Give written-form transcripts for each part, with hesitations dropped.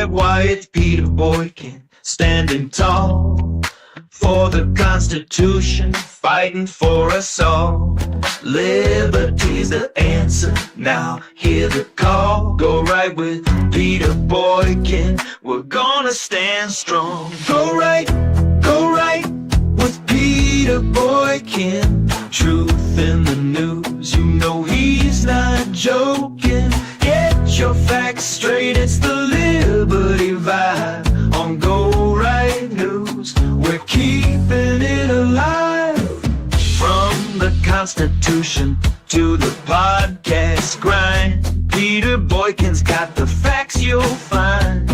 why it's Peter Boykin, standing tall for the Constitution, fighting for us all. Liberty's the answer, now hear the call. Go right with Peter Boykin, we're gonna stand strong. Go right with Peter Boykin. Truth in the news, you know he's not joking. Get your facts straight, it's the Liberty Vibe on Go Right News. We're keeping it alive. From the Constitution to the podcast grind, Peter Boykin's got the facts you'll find.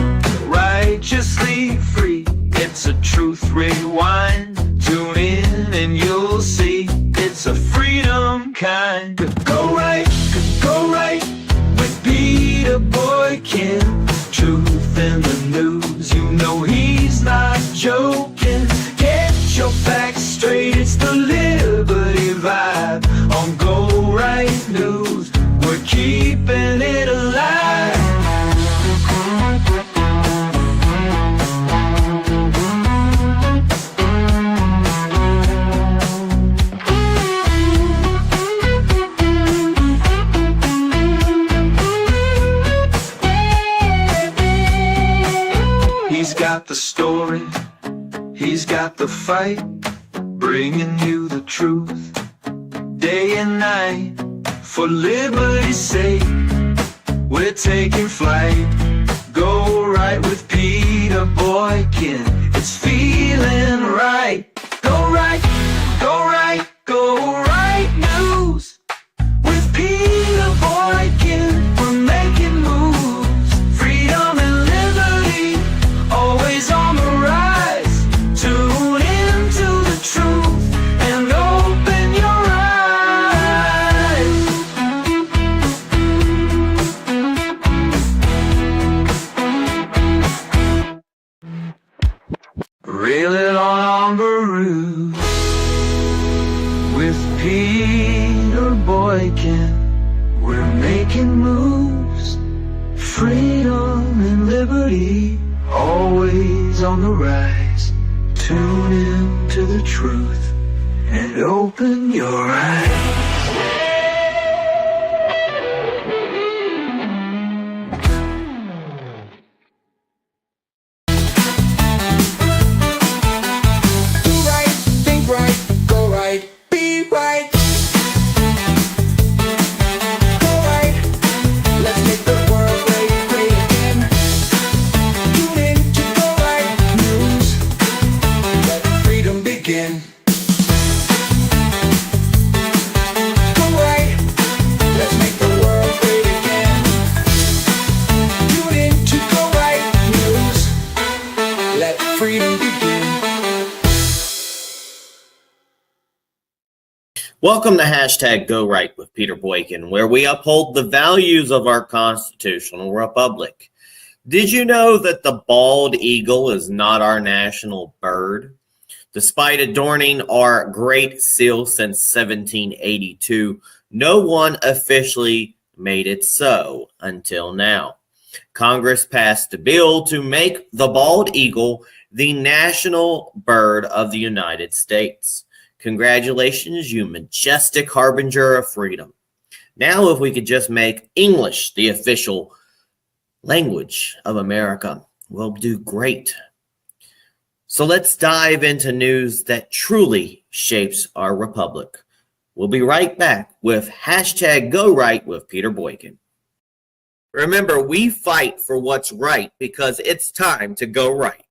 Righteously free, it's a truth rewind. Tune in and you'll see it's a freedom kind. Go right with Peter Boykin. Truth in the news, you know he's not joking. Get your facts straight, it's the Liberty Vibe on Go Right News. We're keeping it alive. He's got the story, he's got the fight, bringing you the truth, day and night. For liberty's sake, we're taking flight. Go right with Peter Boykin, it's feeling right. Go right news. With Peter Boykin, we're making moves. Freedom and liberty, always on the rise. Tune into the truth and open your eyes. Reeling on the roof with Peter Boykin, we're making moves. Freedom and liberty, always on the rise. Tune in to the truth and open your eyes. Do right, think right, go right, be right. Go right, let's make the world great, great again. Tune in to Go Right News, let freedom begin. Go right, let's make the world great again. Tune in to Go Right News, let freedom begin. Welcome to Hashtag Go Right with Peter Boykin, where we uphold the values of our constitutional republic. Did you know that the bald eagle is not our national bird? Despite adorning our great seal since 1782, no one officially made it so until now. Congress passed a bill to make the bald eagle the national bird of the United States. Congratulations, you majestic harbinger of freedom. Now, if we could just make English the official language of America, we'll do great. So let's dive into news that truly shapes our republic. We'll be right back with Hashtag Go Right with Peter Boykin. Remember, we fight for what's right because it's time to go right.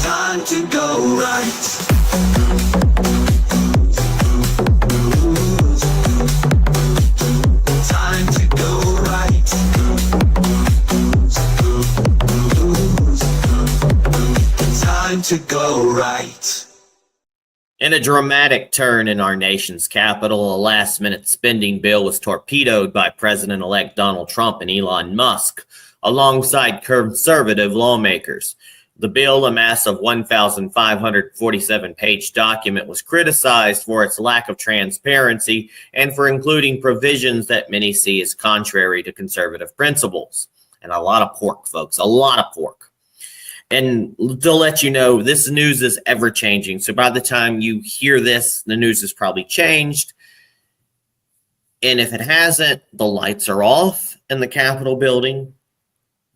Time to go right. Time to go right. Time to go right. In a dramatic turn in our nation's capital, a last-minute spending bill was torpedoed by President-elect Donald Trump and Elon Musk, alongside conservative lawmakers. The bill, a massive 1,547-page document, was criticized for its lack of transparency and for including provisions that many see as contrary to conservative principles. and a lot of pork, folks, a lot of pork. And to let you know, this news is ever changing. So by the time you hear this, the news has probably changed. And if it hasn't, the lights are off in the Capitol building.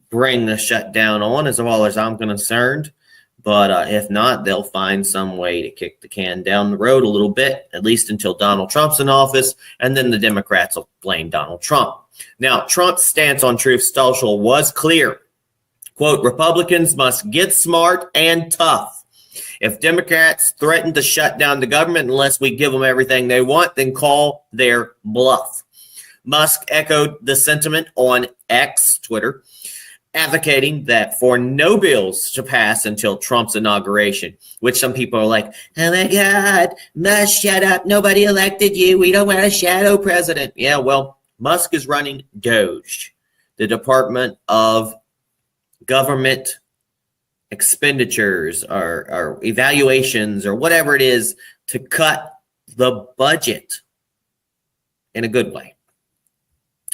Bring the shutdown on, as well as I'm concerned. But if not, they'll find some way to kick the can down the road a little bit, at least until Donald Trump's in office, and then the Democrats will blame Donald Trump. Now, Trump's stance on Truth Social was clear. Quote, Republicans must get smart and tough. If Democrats threaten to shut down the government unless we give them everything they want, then call their bluff. Musk echoed the sentiment on X, Twitter, advocating that for no bills to pass until Trump's inauguration, which some people are like, oh my God, Musk, shut up. Nobody elected you. We don't want a shadow president. Yeah, well, Musk is running DOGE, the Department of Government Expenditures or evaluations or whatever it is to cut the budget in a good way.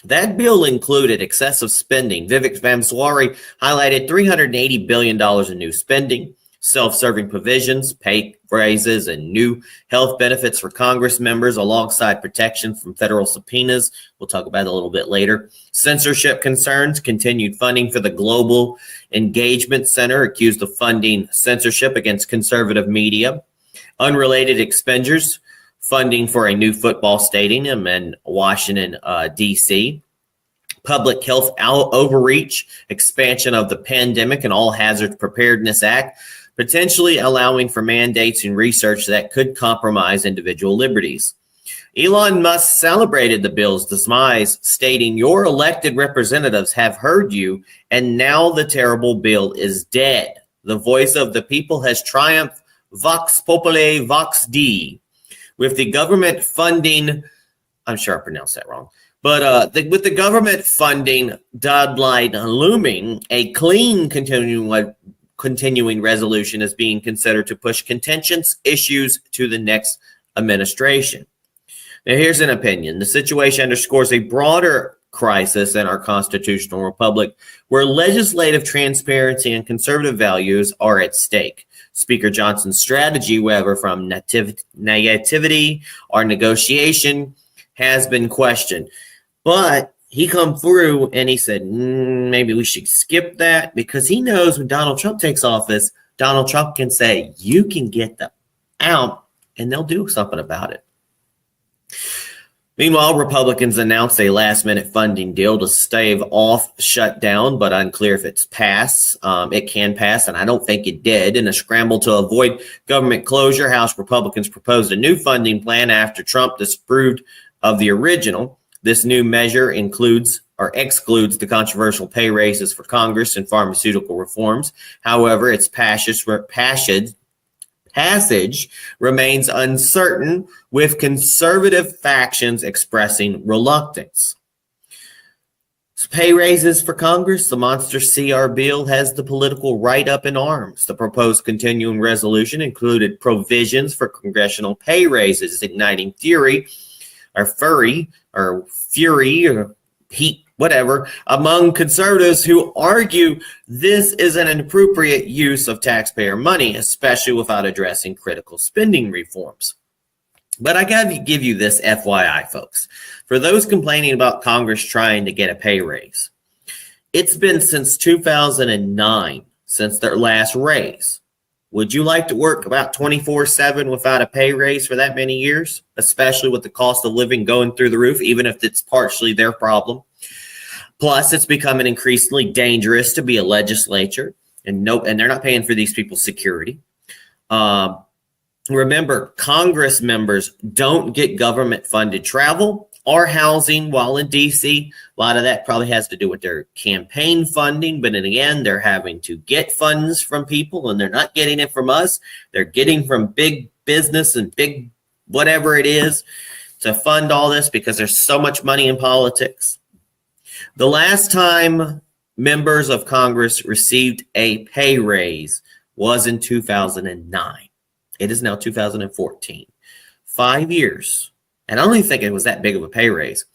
That bill included excessive spending. Vivek Vamswari highlighted $380 billion in new spending, self-serving provisions, pay raises, and new health benefits for Congress members alongside protection from federal subpoenas. We'll talk about it a little bit later. Censorship concerns, continued funding for the Global Engagement Center, accused of funding censorship against conservative media. Unrelated expenditures, funding for a new football stadium in Washington, D.C., public health overreach, expansion of the Pandemic and All Hazards Preparedness Act, potentially allowing for mandates and research that could compromise individual liberties. Elon Musk celebrated the bill's demise, stating, your elected representatives have heard you, and now the terrible bill is dead. The voice of the people has triumphed. Vox populi, vox Dei. With the government funding, I'm sure I pronounced that wrong, but with the government funding deadline looming, a clean continuing resolution is being considered to push contentious issues to the next administration. Now, here's an opinion. The situation underscores a broader crisis in our constitutional republic where legislative transparency and conservative values are at stake. Speaker Johnson's strategy, whether from naivety or negotiation, has been questioned. But he come through and he said, maybe we should skip that, because he knows when Donald Trump takes office, Donald Trump can say, you can get them out, and they'll do something about it. Meanwhile, Republicans announced a last-minute funding deal to stave off shutdown, but unclear if it's passed. It can pass, and I don't think it did. In a scramble to avoid government closure, House Republicans proposed a new funding plan after Trump disapproved of the original. This new measure includes or excludes the controversial pay raises for Congress and pharmaceutical reforms. However, its passage remains uncertain, with conservative factions expressing reluctance. Pay raises for Congress, the monster CR bill has the political right up in arms. The proposed continuing resolution included provisions for congressional pay raises, igniting fury or heat, whatever, among conservatives who argue this is an inappropriate use of taxpayer money, especially without addressing critical spending reforms. But I got to give you this FYI, folks. For those complaining about Congress trying to get a pay raise, it's been since 2009 since their last raise. Would you like to work about 24/7 without a pay raise for that many years, especially with the cost of living going through the roof, even if it's partially their problem? Plus, it's becoming increasingly dangerous to be a legislature, and they're not paying for these people's security. Remember, Congress members don't get government-funded travel or housing while in D.C. A lot of that probably has to do with their campaign funding, but in the end, they're having to get funds from people, and they're not getting it from us. They're getting from big business and big whatever it is to fund all this, because there's so much money in politics. The last time members of Congress received a pay raise was in 2009. It is now 2014. 5 years. And I don't even think it was that big of a pay raise.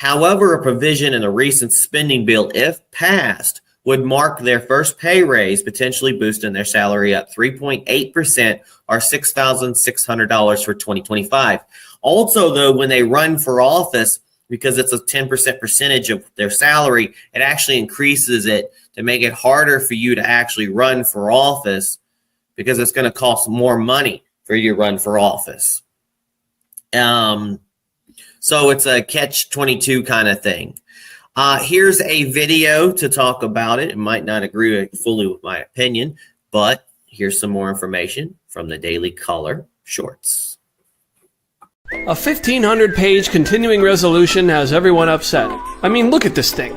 However, a provision in the recent spending bill, if passed, would mark their first pay raise, potentially boosting their salary up 3.8% or $6,600 for 2025. Also, though, when they run for office, because it's a 10% percentage of their salary, it actually increases it to make it harder for you to actually run for office because it's going to cost more money for you to run for office. So it's a catch-22 kind of thing. Here's a video to talk about it. It might not agree fully with my opinion, but here's some more information from the Daily Caller Shorts. A 1,500-page continuing resolution has everyone upset. I mean, look at this thing.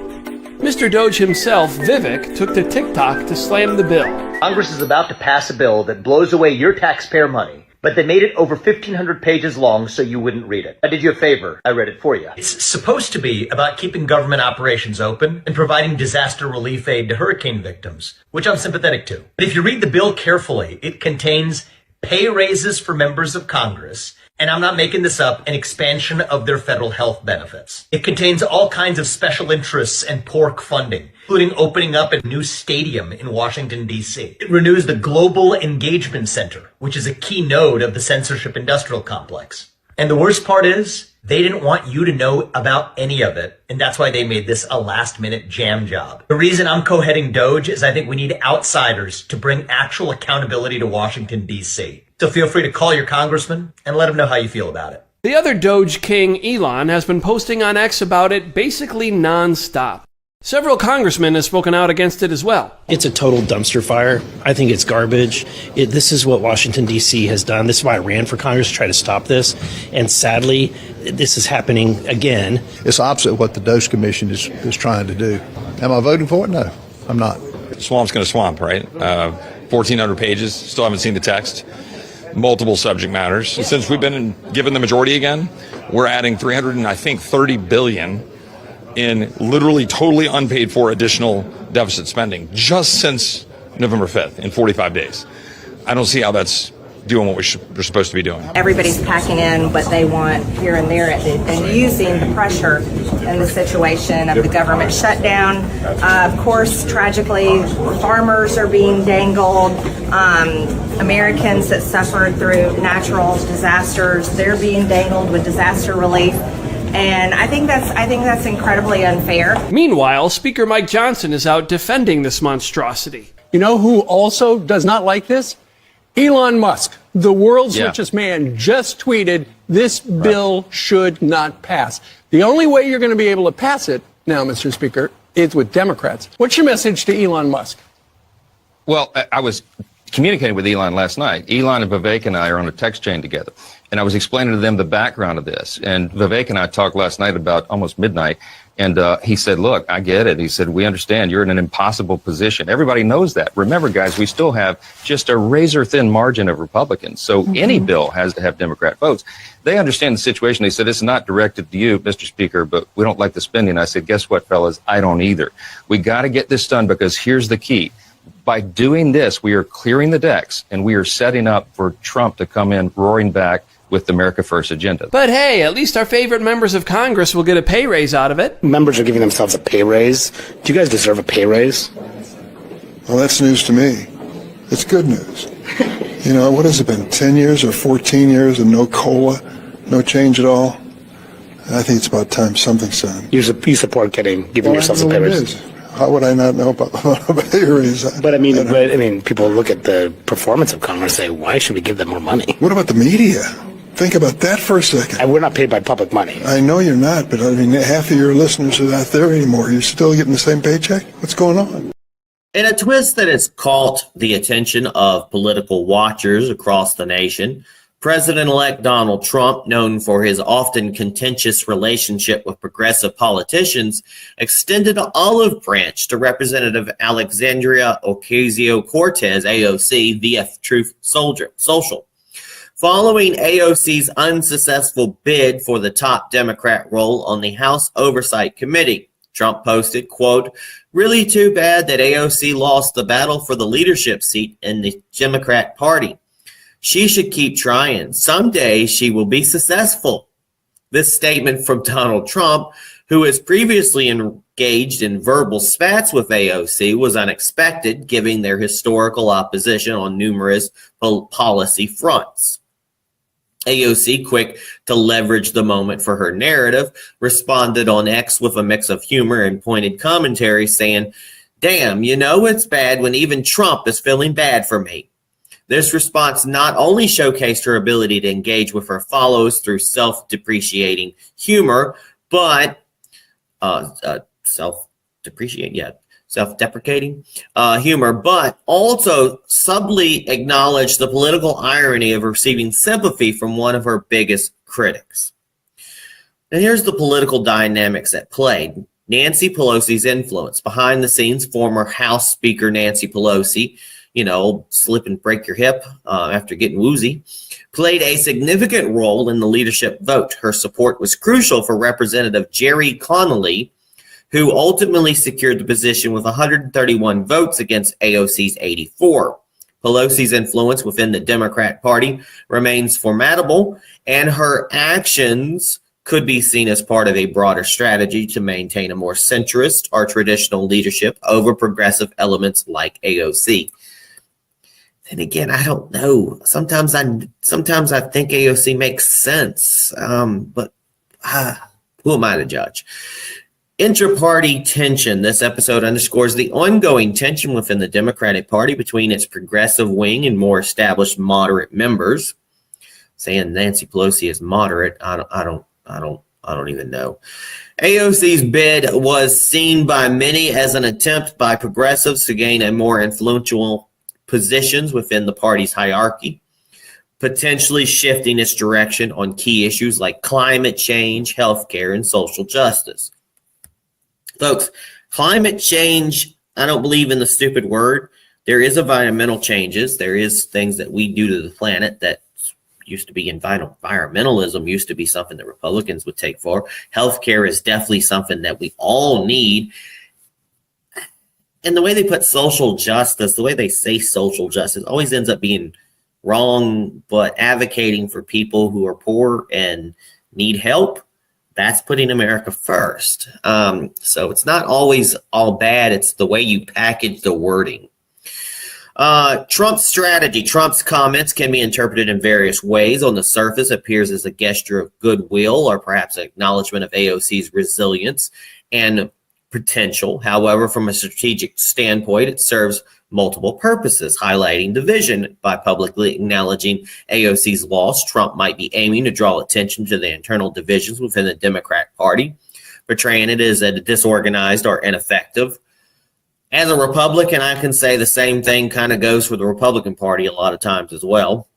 Mr. Doge himself, Vivek, took to TikTok to slam the bill. Congress is about to pass a bill that blows away your taxpayer money, but they made it over 1,500 pages long so you wouldn't read it. I did you a favor. I read it for you. It's supposed to be about keeping government operations open and providing disaster relief aid to hurricane victims, which I'm sympathetic to. But if you read the bill carefully, it contains pay raises for members of Congress, and I'm not making this up, an expansion of their federal health benefits. It contains all kinds of special interests and pork funding, including opening up a new stadium in Washington, D.C. It renews the Global Engagement Center, which is a key node of the censorship industrial complex. And the worst part is, they didn't want you to know about any of it, and that's why they made this a last-minute jam job. The reason I'm co-heading Doge is I think we need outsiders to bring actual accountability to Washington, D.C. So feel free to call your congressman and let him know how you feel about it. The other Doge king, Elon, has been posting on X about it basically non-stop. Several congressmen have spoken out against it as well. It's a total dumpster fire. I think it's garbage. This is what Washington, D.C. has done. This is why I ran for Congress, to try to stop this. And sadly, this is happening again. It's opposite of what the Doge Commission is trying to do. Am I voting for it? No, I'm not. Swamp's going to swamp, right? 1,400 pages. Still haven't seen the text. Multiple subject matters. Since we've been given the majority again, we're adding $330 billion in literally totally unpaid for additional deficit spending just since November 5th in 45 days. I don't see how that's doing what we're supposed to be doing. Everybody's packing in what they want here and there and using the pressure and the situation of the government shutdown. Of course, tragically, farmers are being dangled. Americans that suffered through natural disasters, they're being dangled with disaster relief. And I think that's incredibly unfair. Meanwhile, Speaker Mike Johnson is out defending this monstrosity. You know who also does not like this? Elon Musk, the world's richest man, just tweeted, this bill should not pass. The only way you're going to be able to pass it now, Mr. Speaker, is with Democrats. What's your message to Elon Musk? Well, I was communicating with Elon last night. Elon and Vivek and I are on a text chain together. And I was explaining to them the background of this. And Vivek and I talked last night about almost midnight. And he said, look, I get it. He said, we understand you're in an impossible position. Everybody knows that. Remember, guys, we still have just a razor-thin margin of Republicans. So any bill has to have Democrat votes. They understand the situation. They said, it's not directed to you, Mr. Speaker, but we don't like the spending. I said, guess what, fellas? I don't either. We got to get this done because here's the key. By doing this, we are clearing the decks and we are setting up for Trump to come in roaring back with the America First agenda. But hey, at least our favorite members of Congress will get a pay raise out of it. Members are giving themselves a pay raise. Do you guys deserve a pay raise? Well, that's news to me. It's good news. You know, what has it been, 10 years or 14 years and no COLA, no change at all? I think it's about time something's done. You support giving yourselves a pay raise? How would I not know about a pay raise? But I mean, people look at the performance of Congress and say, why should we give them more money? What about the media? Think about that for a second. And we're not paid by public money. I know you're not, but I mean, half of your listeners are not there anymore. You're still getting the same paycheck? What's going on? In a twist that has caught the attention of political watchers across the nation, President-elect Donald Trump, known for his often contentious relationship with progressive politicians, extended an olive branch to Representative Alexandria Ocasio-Cortez, AOC, via Truth Social. Following AOC's unsuccessful bid for the top Democrat role on the House Oversight Committee, Trump posted, quote, really too bad that AOC lost the battle for the leadership seat in the Democrat Party. She should keep trying. Someday she will be successful. This statement from Donald Trump who has previously engaged in verbal spats with AOC, was unexpected, given their historical opposition on numerous policy fronts. AOC, quick to leverage the moment for her narrative, responded on X with a mix of humor and pointed commentary saying, "Damn, you know it's bad when even Trump is feeling bad for me." This response not only showcased her ability to engage with her followers through self-depreciating humor, but self-deprecating humor, but also subtly acknowledged the political irony of receiving sympathy from one of her biggest critics. And here's the political dynamics at play. Nancy Pelosi's influence. Behind the scenes, former House Speaker Nancy Pelosi, slip and break your hip after getting woozy, played a significant role in the leadership vote. Her support was crucial for Representative Jerry Connolly, who ultimately secured the position with 131 votes against AOC's 84. Pelosi's influence within the Democrat Party remains formidable, and her actions could be seen as part of a broader strategy to maintain a more centrist or traditional leadership over progressive elements like AOC. Then again, I don't know. Sometimes I think AOC makes sense, but who am I to judge? Intra-party tension. This episode underscores the ongoing tension within the Democratic Party between its progressive wing and more established moderate members. Saying Nancy Pelosi is moderate, I don't even know. AOC's bid was seen by many as an attempt by progressives to gain a more influential positions within the party's hierarchy, potentially shifting its direction on key issues like climate change, healthcare, and social justice. Folks, climate change, I don't believe in the stupid word. There is environmental changes. There is things that we do to the planet that used to be environmentalism, used to be something that Republicans would take for. Healthcare is definitely something that we all need. And the way they put social justice, the way they say social justice, always ends up being wrong, but advocating for people who are poor and need help, that's putting America first. So it's not always all bad. It's the way you package the wording. Trump's strategy. Trump's comments can be interpreted in various ways. On the surface, it appears as a gesture of goodwill or perhaps an acknowledgement of AOC's resilience and potential. However, from a strategic standpoint, it serves multiple purposes, highlighting division. By publicly acknowledging AOC's loss, Trump might be aiming to draw attention to the internal divisions within the Democrat Party, portraying it as a disorganized or ineffective. As a Republican, I can say the same thing kind of goes for the Republican Party a lot of times as well.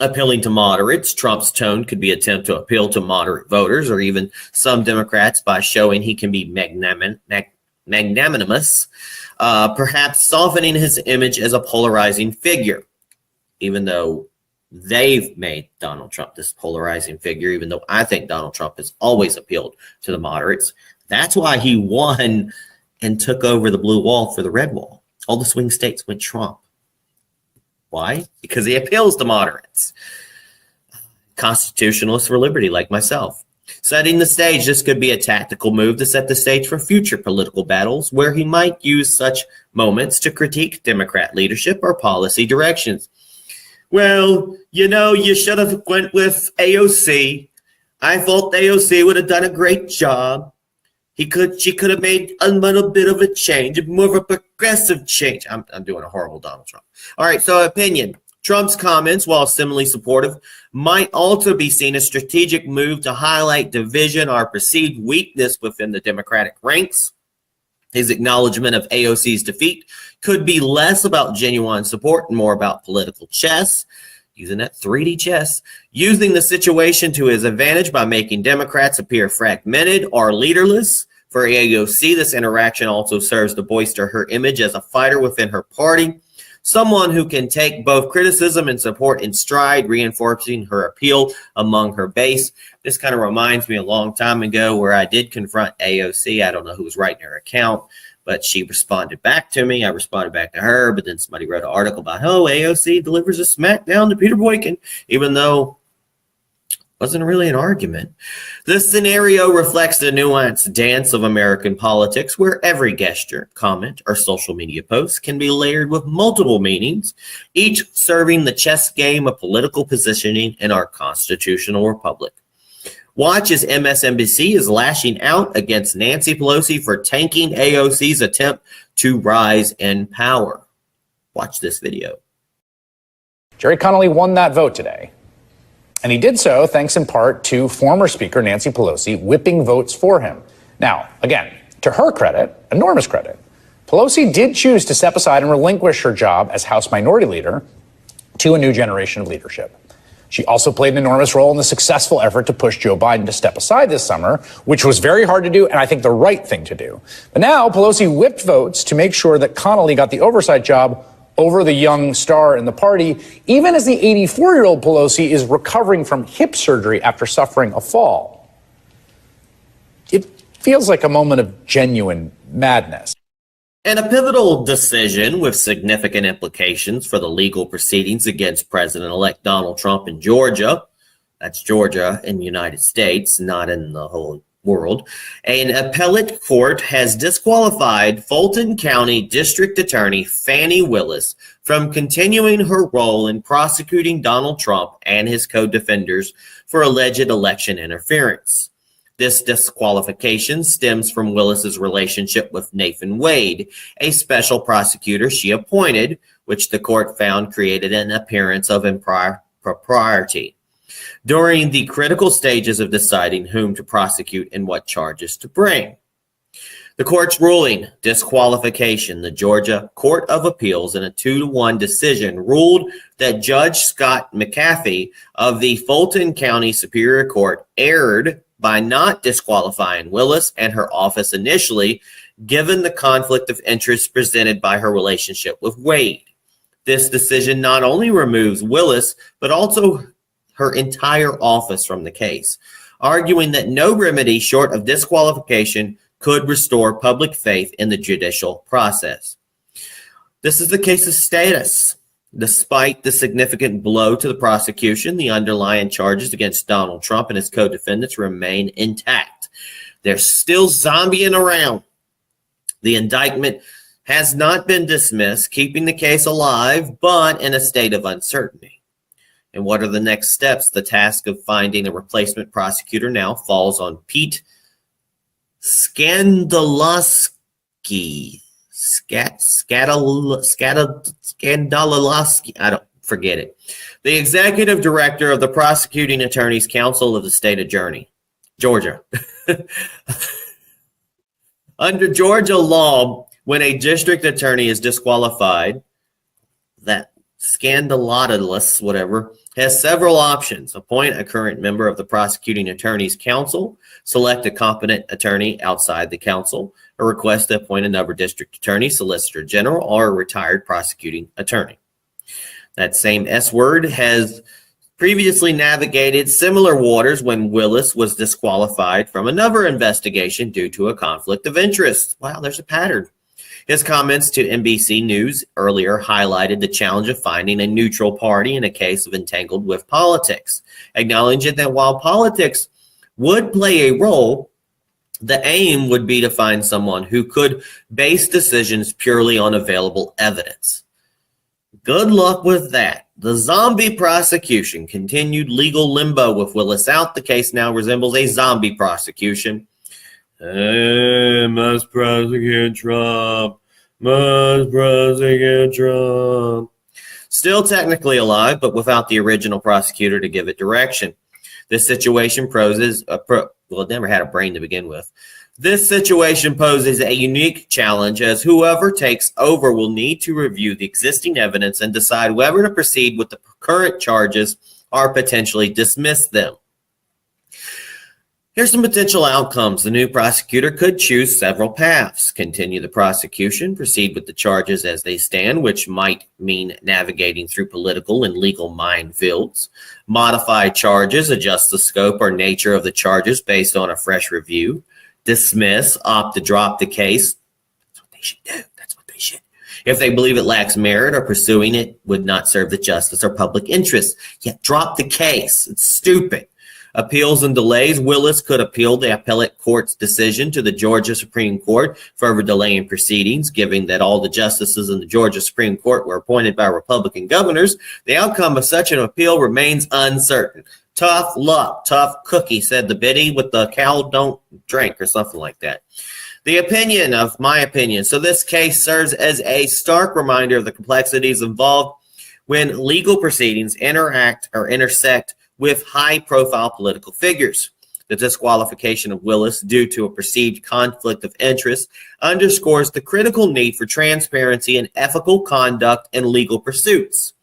Appealing to moderates, Trump's tone could be an attempt to appeal to moderate voters or even some Democrats by showing he can be magnanimous, perhaps softening his image as a polarizing figure, even though they've made Donald Trump this polarizing figure, even though I think Donald Trump has always appealed to the moderates. That's why he won and took over the blue wall for the red wall. All the swing states went Trump. Why? Because he appeals to moderates. Constitutionalists for liberty, like myself. Setting the stage, this could be a tactical move to set the stage for future political battles where he might use such moments to critique Democrat leadership or policy directions. Well, you should have went with AOC. I thought AOC would have done a great job. She could have made a little bit of a change, more of a progressive change. I'm doing a horrible Donald Trump. All right, so opinion. Trump's comments, while similarly supportive, might also be seen as a strategic move to highlight division or perceived weakness within the Democratic ranks. His acknowledgement of AOC's defeat could be less about genuine support and more about political chess, using that 3D chess, using the situation to his advantage by making Democrats appear fragmented or leaderless. For AOC, this interaction also serves to bolster her image as a fighter within her party, someone who can take both criticism and support in stride, reinforcing her appeal among her base. This kind of reminds me a long time ago where I did confront AOC. I don't know who was writing her account, but she responded back to me. I responded back to her, but then somebody wrote an article about, AOC delivers a smackdown to Peter Boykin, even though, Wasn't really an argument. This scenario reflects the nuanced dance of American politics, where every gesture, comment, or social media post can be layered with multiple meanings, each serving the chess game of political positioning in our constitutional republic. Watch as MSNBC is lashing out against Nancy Pelosi for tanking AOC's attempt to rise in power. Watch this video. Jerry Connolly won that vote today. And he did so thanks in part to former Speaker Nancy Pelosi whipping votes for him. Now, again, to her credit, enormous credit, Pelosi did choose to step aside and relinquish her job as House Minority Leader to a new generation of leadership. She also played an enormous role in the successful effort to push Joe Biden to step aside this summer, which was very hard to do and I think the right thing to do. But now Pelosi whipped votes to make sure that Connolly got the oversight job over the young star in the party, even as the 84-year-old Pelosi is recovering from hip surgery after suffering a fall. It feels like a moment of genuine madness. And a pivotal decision with significant implications for the legal proceedings against President-elect Donald Trump in Georgia. That's Georgia in the United States, not in the whole world. An appellate court has disqualified Fulton County District Attorney Fani Willis from continuing her role in prosecuting Donald Trump and his co-defenders for alleged election interference. This disqualification stems from Willis's relationship with Nathan Wade, a special prosecutor she appointed, which the court found created an appearance of impropriety during the critical stages of deciding whom to prosecute and what charges to bring. The court's ruling, disqualification, the Georgia Court of Appeals in a 2-1 decision ruled that Judge Scott McAfee of the Fulton County Superior Court erred by not disqualifying Willis and her office initially, given the conflict of interest presented by her relationship with Wade. This decision not only removes Willis, but also her entire office from the case, arguing that no remedy short of disqualification could restore public faith in the judicial process. This is the case's status. Despite the significant blow to the prosecution, the underlying charges against Donald Trump and his co-defendants remain intact. They're still zombieing around. The indictment has not been dismissed, keeping the case alive, but in a state of uncertainty. And what are the next steps? The task of finding a replacement prosecutor now falls on Pete Skandalowski. Skandalowski. I don't forget it. The executive director of the Prosecuting Attorneys Council of the state of Georgia. Under Georgia law, when a district attorney is disqualified, that scandalous, whatever, has several options. Appoint a current member of the Prosecuting Attorneys Council, select a competent attorney outside the council, or request to appoint another district attorney, solicitor general, or a retired prosecuting attorney. That same S word has previously navigated similar waters when Willis was disqualified from another investigation due to a conflict of interest. Wow, there's a pattern. His comments to NBC News earlier highlighted the challenge of finding a neutral party in a case of entangled with politics, acknowledging that while politics would play a role, the aim would be to find someone who could base decisions purely on available evidence. Good luck with that. The zombie prosecution continued legal limbo with Willis out. The case now resembles a zombie prosecution. Must prosecute Trump. Must prosecute Trump. Still technically alive, but without the original prosecutor to give it direction. This situation poses it never had a brain to begin with. This situation poses a unique challenge, as whoever takes over will need to review the existing evidence and decide whether to proceed with the current charges or potentially dismiss them. Here's some potential outcomes. The new prosecutor could choose several paths: continue the prosecution, proceed with the charges as they stand, which might mean navigating through political and legal minefields, modify charges, adjust the scope or nature of the charges based on a fresh review, dismiss, opt to drop the case. That's what they should do. That's what they should. If they believe it lacks merit or pursuing it would not serve the justice or public interest, yet drop the case. It's stupid. Appeals and delays. Willis could appeal the appellate court's decision to the Georgia Supreme Court, further delaying proceedings. Given that all the justices in the Georgia Supreme Court were appointed by Republican governors, the outcome of such an appeal remains uncertain. Tough luck, tough cookie, said the biddy with the cow don't drink, or something like that. The opinion of my opinion. So this case serves as a stark reminder of the complexities involved when legal proceedings interact or intersect with high-profile political figures. The disqualification of Willis due to a perceived conflict of interest underscores the critical need for transparency and ethical conduct in legal pursuits.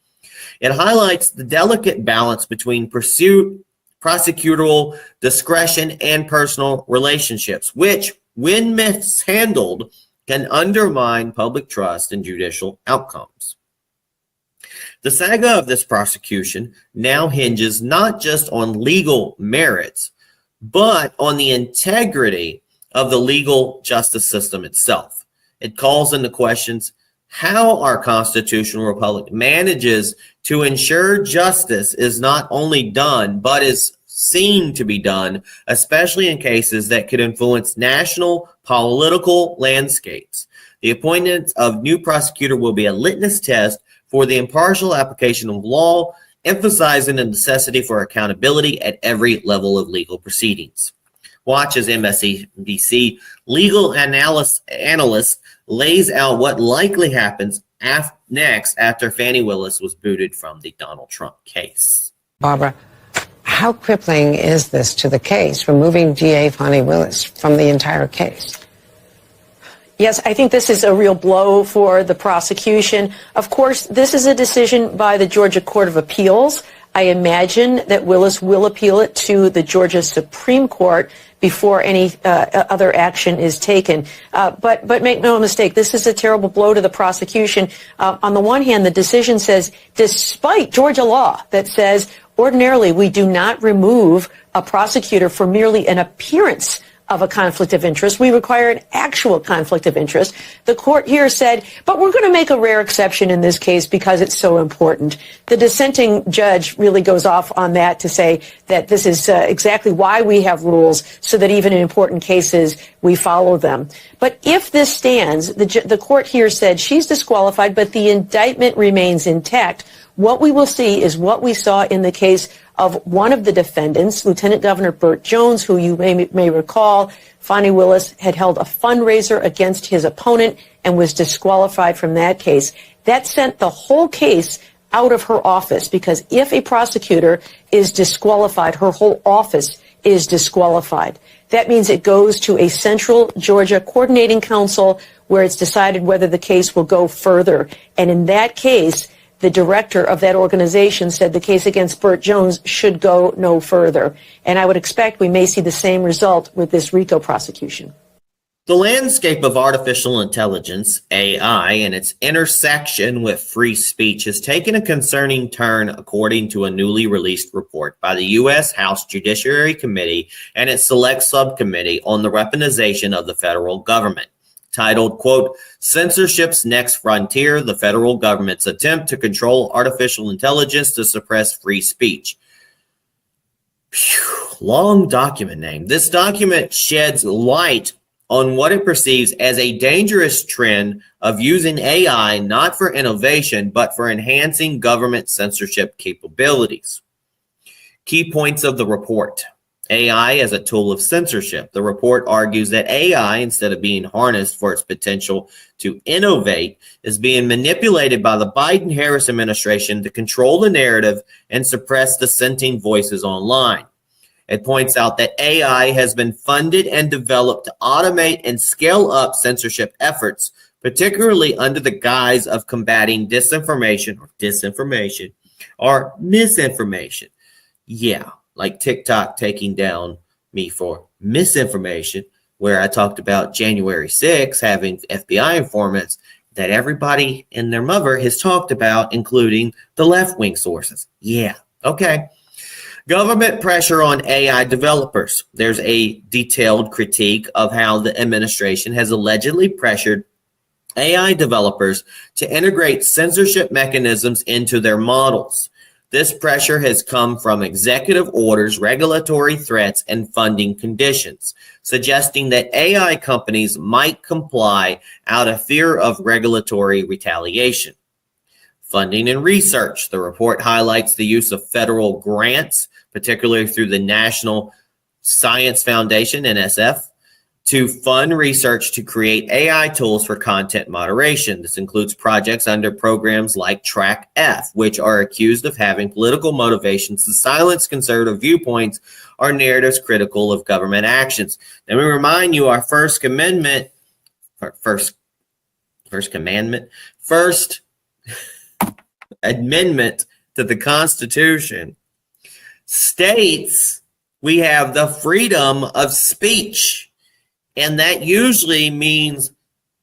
It highlights the delicate balance between prosecutorial discretion and personal relationships, which, when mishandled, can undermine public trust in judicial outcomes. The saga of this prosecution now hinges not just on legal merits, but on the integrity of the legal justice system itself. It calls into questions how our constitutional republic manages to ensure justice is not only done, but is seen to be done, especially in cases that could influence national political landscapes. The appointment of new prosecutor will be a litmus test for the impartial application of law, emphasizing the necessity for accountability at every level of legal proceedings. Watch as MSNBC legal analyst lays out what likely happens next after Fani Willis was booted from the Donald Trump case. Barbara, how crippling is this to the case, removing DA Fani Willis from the entire case? Yes, I think this is a real blow for the prosecution. Of course, this is a decision by the Georgia Court of Appeals. I imagine that Willis will appeal it to the Georgia Supreme Court before any other action is taken. But make no mistake, this is a terrible blow to the prosecution. On the one hand, the decision says, despite Georgia law that says ordinarily we do not remove a prosecutor for merely an appearance of a conflict of interest. We require an actual conflict of interest. The court here said, but we're going to make a rare exception in this case because it's so important. The dissenting judge really goes off on that to say that this is exactly why we have rules, so that even in important cases we follow them. But if this stands, the court here said she's disqualified, but the indictment remains intact. What we will see is what we saw in the case of one of the defendants, Lieutenant Governor Burt Jones, who you may recall, Fani Willis had held a fundraiser against his opponent and was disqualified from that case. That sent the whole case out of her office, because if a prosecutor is disqualified, her whole office is disqualified. That means it goes to a central Georgia coordinating council where it's decided whether the case will go further. And in that case, the director of that organization said the case against Burt Jones should go no further. And I would expect we may see the same result with this RICO prosecution. The landscape of artificial intelligence, AI, and its intersection with free speech has taken a concerning turn, according to a newly released report by the U.S. House Judiciary Committee and its Select Subcommittee on the Weaponization of the Federal Government, titled, quote, Censorship's Next Frontier, the Federal Government's Attempt to Control Artificial Intelligence to Suppress Free Speech. Phew, long document name. This document sheds light on what it perceives as a dangerous trend of using AI not for innovation, but for enhancing government censorship capabilities. Key points of the report. AI as a tool of censorship. The report argues that AI, instead of being harnessed for its potential to innovate, is being manipulated by the Biden-Harris administration to control the narrative and suppress dissenting voices online. It points out that AI has been funded and developed to automate and scale up censorship efforts, particularly under the guise of combating disinformation or misinformation. Yeah. Like TikTok taking down me for misinformation, where I talked about January 6th having FBI informants that everybody and their mother has talked about, including the left-wing sources. Yeah, okay. Government pressure on AI developers. There's a detailed critique of how the administration has allegedly pressured AI developers to integrate censorship mechanisms into their models. This pressure has come from executive orders, regulatory threats, and funding conditions, suggesting that AI companies might comply out of fear of regulatory retaliation. Funding and research. The report highlights the use of federal grants, particularly through the National Science Foundation, NSF, to fund research to create AI tools for content moderation. This includes projects under programs like Track F, which are accused of having political motivations to silence conservative viewpoints or narratives critical of government actions. Let me remind you, our First Amendment to the Constitution states we have the freedom of speech. And that usually means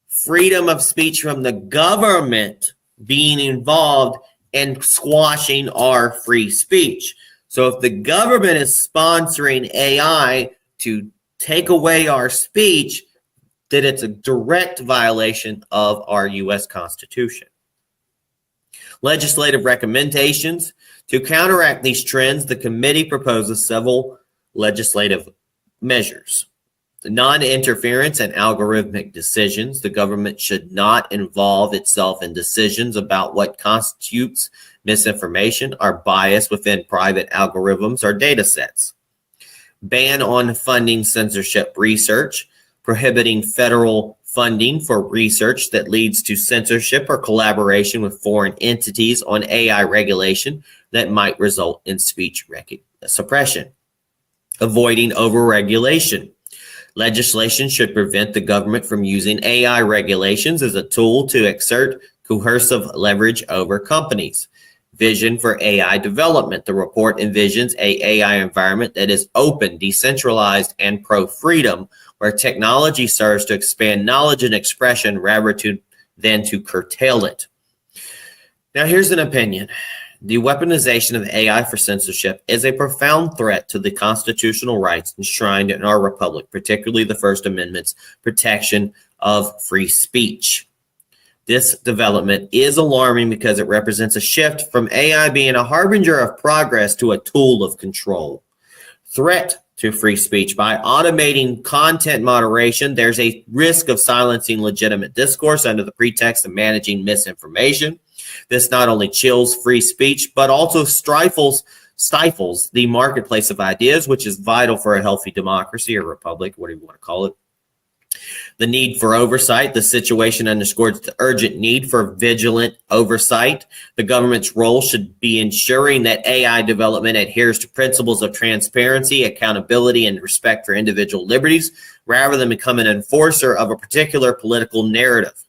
freedom of speech from the government being involved and squashing our free speech. So if the government is sponsoring AI to take away our speech, then it's a direct violation of our U.S. Constitution. Legislative recommendations. To counteract these trends, the committee proposes several legislative measures. Non-interference and algorithmic decisions. The government should not involve itself in decisions about what constitutes misinformation or bias within private algorithms or data sets. Ban on funding censorship research, prohibiting federal funding for research that leads to censorship or collaboration with foreign entities on AI regulation that might result in speech suppression. Avoiding overregulation. Legislation should prevent the government from using AI regulations as a tool to exert coercive leverage over companies. Vision for AI development. The report envisions an AI environment that is open, decentralized, and pro-freedom, where technology serves to expand knowledge and expression rather than to curtail it. Now, here's an opinion. The weaponization of AI for censorship is a profound threat to the constitutional rights enshrined in our republic, particularly the First Amendment's protection of free speech. This development is alarming because it represents a shift from AI being a harbinger of progress to a tool of control. Threat to free speech. By automating content moderation, there's a risk of silencing legitimate discourse under the pretext of managing misinformation. This not only chills free speech, but also stifles the marketplace of ideas, which is vital for a healthy democracy or republic, whatever you want to call it. The need for oversight. The situation underscores the urgent need for vigilant oversight. The government's role should be ensuring that AI development adheres to principles of transparency, accountability, and respect for individual liberties, rather than become an enforcer of a particular political narrative.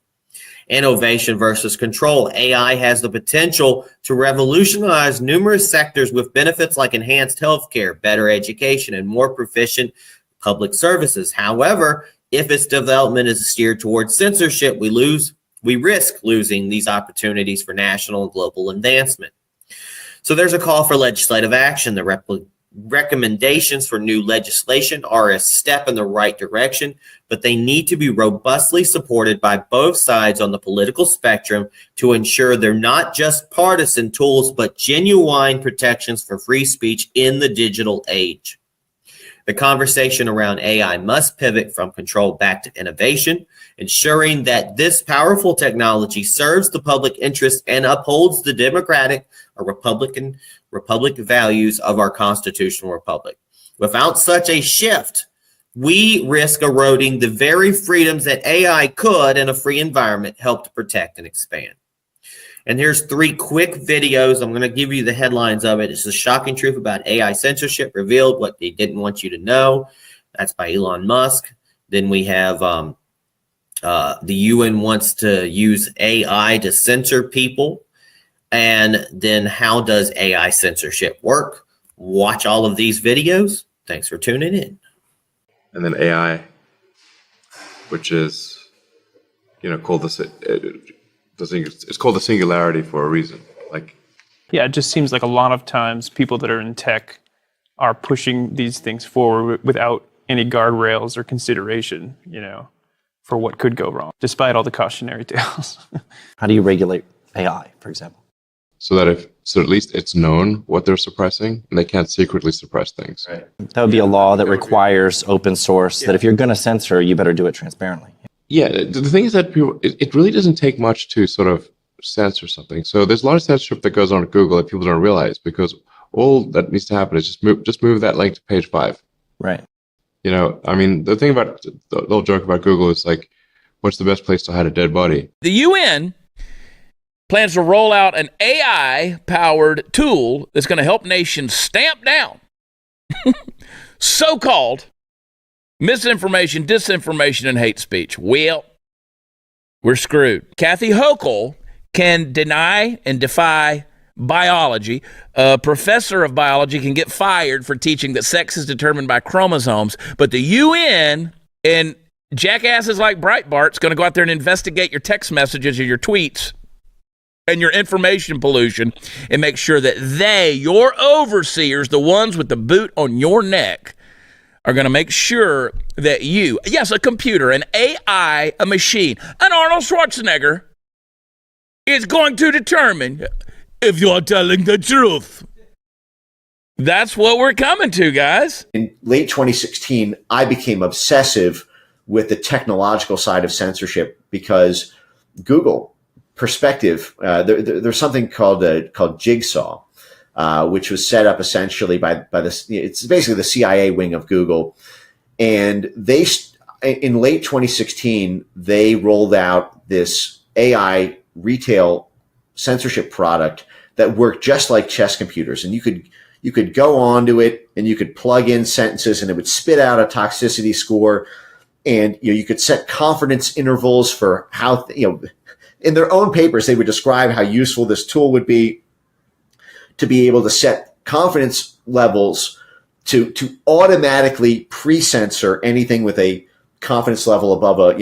Innovation versus control. AI has the potential to revolutionize numerous sectors with benefits like enhanced healthcare, better education, and more proficient public services. However, if its development is steered towards censorship, we risk losing these opportunities for national and global advancement. So there's a call for legislative action. The recommendations for new legislation are a step in the right direction, but they need to be robustly supported by both sides on the political spectrum to ensure they're not just partisan tools, but genuine protections for free speech in the digital age. The conversation around AI must pivot from control back to innovation, ensuring that this powerful technology serves the public interest and upholds the democratic or republic values of our constitutional republic. Without such a shift, we risk eroding the very freedoms that AI could, in a free environment, help to protect and expand. And here's 3 quick videos. I'm going to give you the headlines of it. It's the shocking truth about AI censorship revealed, what they didn't want you to know. That's by Elon Musk. Then we have the UN wants to use AI to censor people. And then how does AI censorship work? Watch all of these videos. Thanks for tuning in. And then AI, which is, called this. It's called the singularity for a reason. Yeah, it just seems like a lot of times people that are in tech are pushing these things forward without any guardrails or consideration, for what could go wrong, despite all the cautionary tales. How do you regulate AI, for example? so at least it's known what they're suppressing, and they can't secretly suppress things. Right. That would be a law that requires open source, that if you're going to censor, you better do it transparently. Yeah, the thing is that it really doesn't take much to sort of censor something. So there's a lot of censorship that goes on at Google that people don't realize, because all that needs to happen is just move that link to page 5. Right. You know, I mean, the thing about the whole joke about Google is like, what's the best place to hide a dead body? The UN plans to roll out an AI-powered tool that's going to help nations stamp down so-called misinformation, disinformation, and hate speech. Well, we're screwed. Kathy Hochul can deny and defy biology. A professor of biology can get fired for teaching that sex is determined by chromosomes, but the UN and jackasses like Breitbart's going to go out there and investigate your text messages or your tweets and your information pollution and make sure that they, your overseers, the ones with the boot on your neck, are going to make sure that you, yes, a computer, an AI, a machine, an Arnold Schwarzenegger, is going to determine if you're telling the truth. That's what we're coming to, guys. In late 2016, I became obsessive with the technological side of censorship because Google perspective, there's something called Jigsaw, which was set up essentially by this. It's basically the CIA wing of Google, and in late 2016 they rolled out this AI retail censorship product that worked just like chess computers, and you could go onto it and you could plug in sentences and it would spit out a toxicity score, and you could set confidence intervals for how in their own papers they would describe how useful this tool would be to be able to set confidence levels to automatically pre-censor anything with a confidence level above a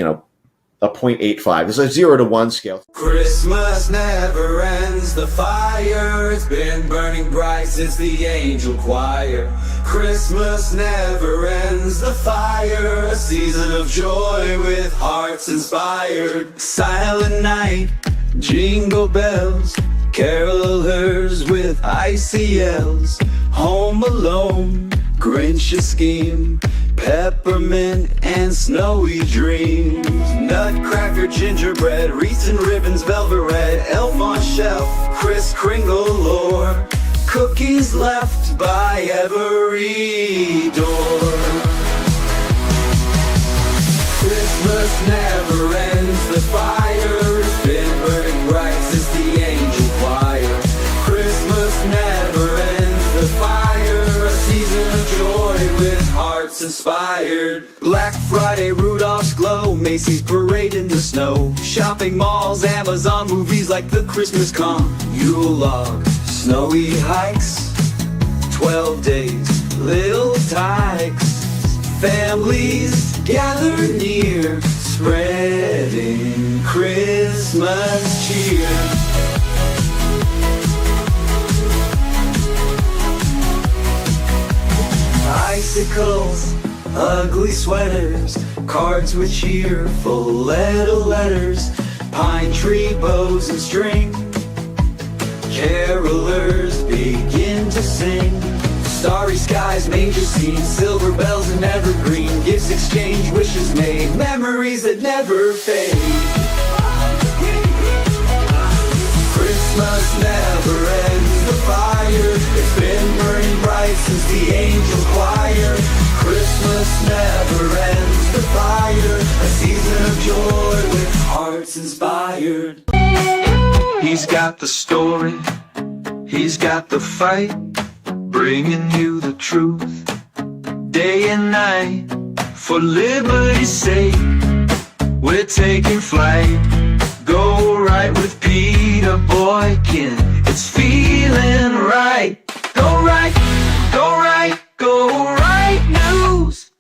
0.85. There's a 0 to 1 scale. Christmas never ends, the fire's been burning bright since the angel choir. Christmas never ends, the fire, a season of joy with hearts inspired. Silent night, jingle bells, carolers with ICLs. Home Alone, Grinch scheme, peppermint and snowy dreams. Nutcracker, gingerbread, wreaths and ribbons, velvet red, elf on shelf, Kris Kringle lore, cookies left by every door. Christmas never ends, the fire's been burning bright since the angel choir. Christmas never ends, the fire, a season of joy with hearts inspired. Black Friday, Rudolph's glow, Macy's parade in the snow, shopping malls, Amazon movies like the Christmas Con, Yule log, snowy hikes, 12 days, little tykes, families gather near, spreading Christmas cheer. Icicles, ugly sweaters, cards with cheerful little letters, pine tree bows and string, carolers begin to sing. Starry skies, major scenes, silver bells and evergreen, gifts exchanged, wishes made, memories that never fade. Christmas never ends, the fire, it's been burning bright since the angel choir. Christmas never ends, the fire, a season of joy with hearts inspired. He's got the story, he's got the fight, bringing you the truth, day and night, for liberty's sake, we're taking flight, go right with Peter Boykin, it's feeling right, go right, go right, go right news,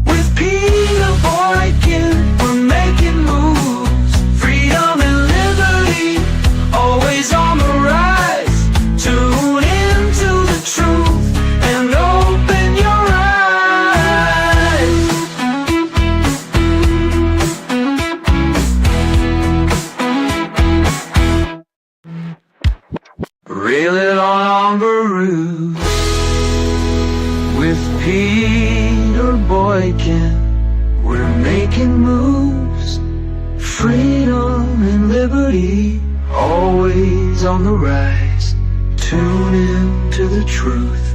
with Peter Boykin, we're making moves, freedom and liberty, always on the rise, tune into the truth and open your eyes. Grill it on Baruch with Peter Boykin. We're making moves, freedom and liberty, always on the rise. Tune in to the truth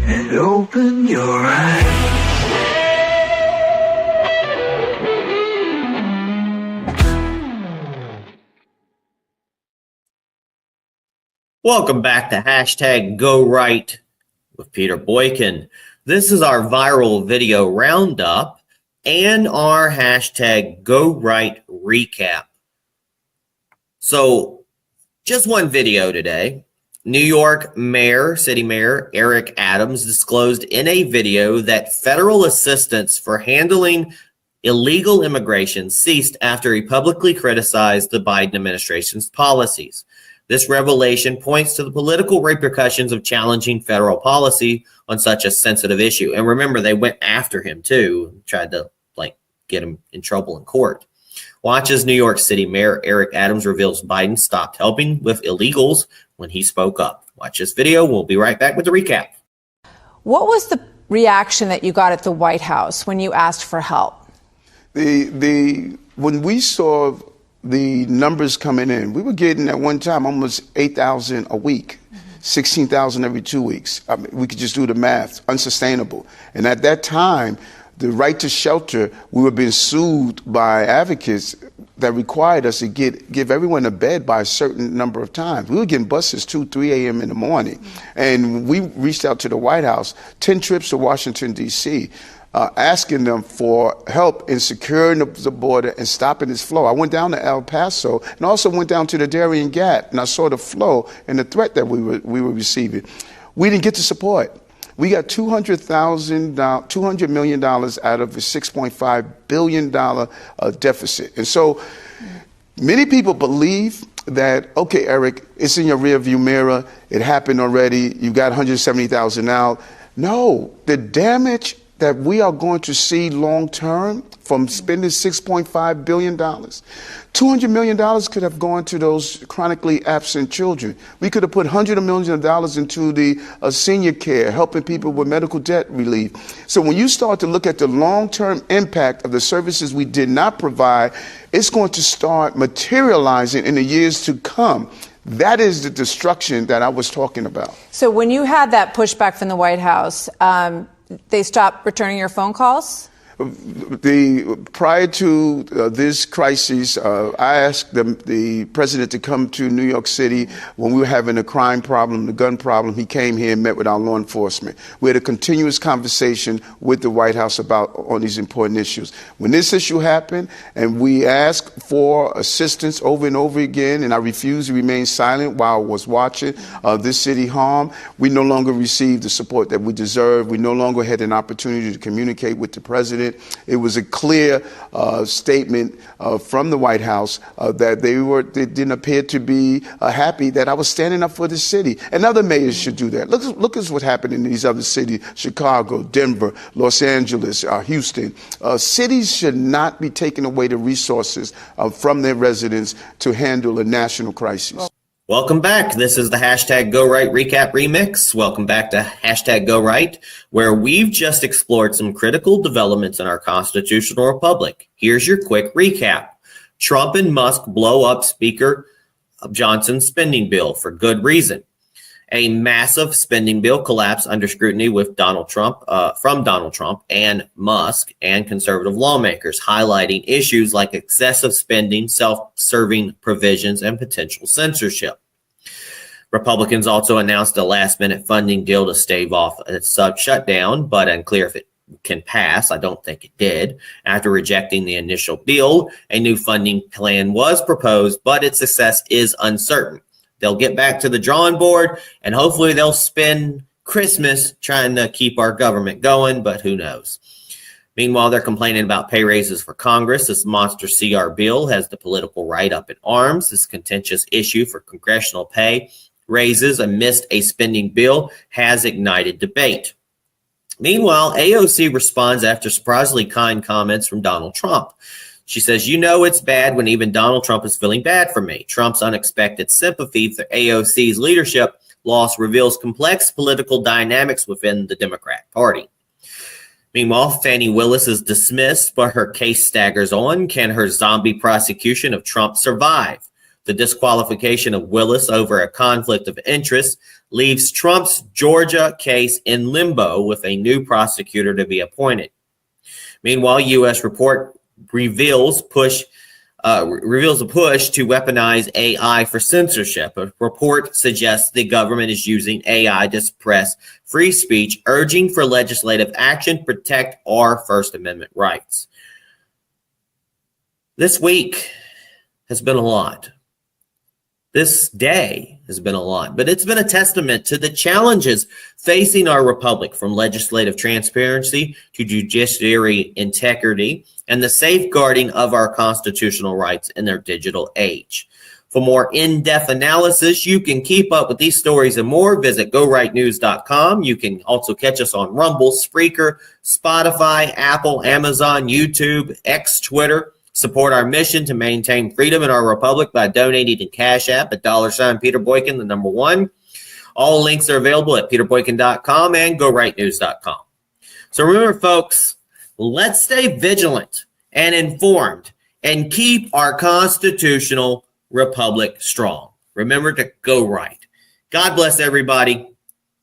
and open your eyes. Welcome back to hashtag Go Right with Peter Boykin. This is our viral video roundup and our hashtag Go Right recap. So just one video today. New York City Mayor Eric Adams disclosed in a video that federal assistance for handling illegal immigration ceased after he publicly criticized the Biden administration's policies. This revelation points to the political repercussions of challenging federal policy on such a sensitive issue. And remember, they went after him too, tried to get him in trouble in court. Watch as New York City Mayor Eric Adams reveals Biden stopped helping with illegals when he spoke up. Watch this video. We'll be right back with the recap. What was the reaction that you got at the White House when you asked for help? When we saw the numbers coming in, we were getting at one time almost 8,000 a week, 16,000 every 2 weeks. I mean, we could just do the math, unsustainable. And at that time, the right to shelter, we were being sued by advocates that required us to give everyone a bed by a certain number of times. We were getting buses 2, 3 a.m. in the morning. And we reached out to the White House, 10 trips to Washington, D.C., asking them for help in securing the border and stopping this flow. I went down to El Paso and also went down to the Darien Gap, and I saw the flow and the threat that we were receiving. We didn't get the support. We got $200 million out of a $6.5 billion deficit. And so many people believe that, okay, Eric, it's in your rearview mirror. It happened already. You got 170,000 out. No, the damage that we are going to see long term from spending $6.5 billion. $200 million could have gone to those chronically absent children. We could have put hundreds of millions of dollars into the senior care, helping people with medical debt relief. So when you start to look at the long-term impact of the services we did not provide, it's going to start materializing in the years to come. That is the destruction that I was talking about. So when you had that pushback from the White House, they stopped returning your phone calls? Prior to this crisis, I asked the president to come to New York City when we were having a crime problem, the gun problem. He came here and met with our law enforcement. We had a continuous conversation with the White House on these important issues. When this issue happened and we asked for assistance over and over again, and I refused to remain silent while I was watching this city harm, we no longer received the support that we deserved. We no longer had an opportunity to communicate with the president. It was a clear statement from the White House that they didn't appear to be happy that I was standing up for the city. And other mayors should do that. Look at what happened in these other cities: Chicago, Denver, Los Angeles, Houston. Cities should not be taking away the resources from their residents to handle a national crisis. Welcome back. This is the hashtag Go Right Recap Remix. Welcome back to hashtag Go Right, where we've just explored some critical developments in our constitutional republic. Here's your quick recap. Trump and Musk blow up Speaker Johnson's spending bill for good reason. A massive spending bill collapsed under scrutiny with from Donald Trump and Musk and conservative lawmakers, highlighting issues like excessive spending, self-serving provisions, and potential censorship. Republicans also announced a last-minute funding deal to stave off a shutdown, but unclear if it can pass. I don't think it did. After rejecting the initial bill, a new funding plan was proposed, but its success is uncertain. They'll get back to the drawing board, and hopefully they'll spend Christmas trying to keep our government going, but who knows? Meanwhile, they're complaining about pay raises for Congress. This monster CR bill has the political right up in arms. This contentious issue for congressional pay raises amidst a spending bill has ignited debate. Meanwhile, AOC responds after surprisingly kind comments from Donald Trump. She says, it's bad when even Donald Trump is feeling bad for me. Trump's unexpected sympathy for AOC's leadership loss reveals complex political dynamics within the Democrat Party. Meanwhile, Fani Willis is dismissed, but her case staggers on. Can her zombie prosecution of Trump survive? The disqualification of Willis over a conflict of interest leaves Trump's Georgia case in limbo with a new prosecutor to be appointed. Meanwhile, U.S. report reveals a push to weaponize AI for censorship. A report suggests the government is using AI to suppress free speech, urging for legislative action to protect our First Amendment rights. This week has been a lot. This day has been a lot, but it's been a testament to the challenges facing our republic, from legislative transparency to judiciary integrity and the safeguarding of our constitutional rights in their digital age. For more in-depth analysis, you can keep up with these stories and more. Visit GoRightNews.com. You can also catch us on Rumble, Spreaker, Spotify, Apple, Amazon, YouTube, X, Twitter. Support our mission to maintain freedom in our republic by donating to Cash App at $ Peter Boykin, the number 1. All links are available at peterboykin.com and GoRightNews.com. So remember, folks, let's stay vigilant and informed and keep our constitutional republic strong. Remember to go right. God bless everybody.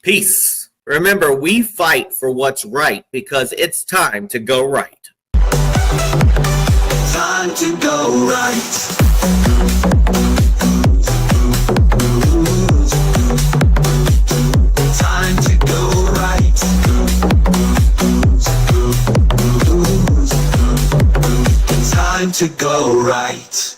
Peace. Remember, we fight for what's right because it's time to go right. Time to go right. Time to go right. Time to go right.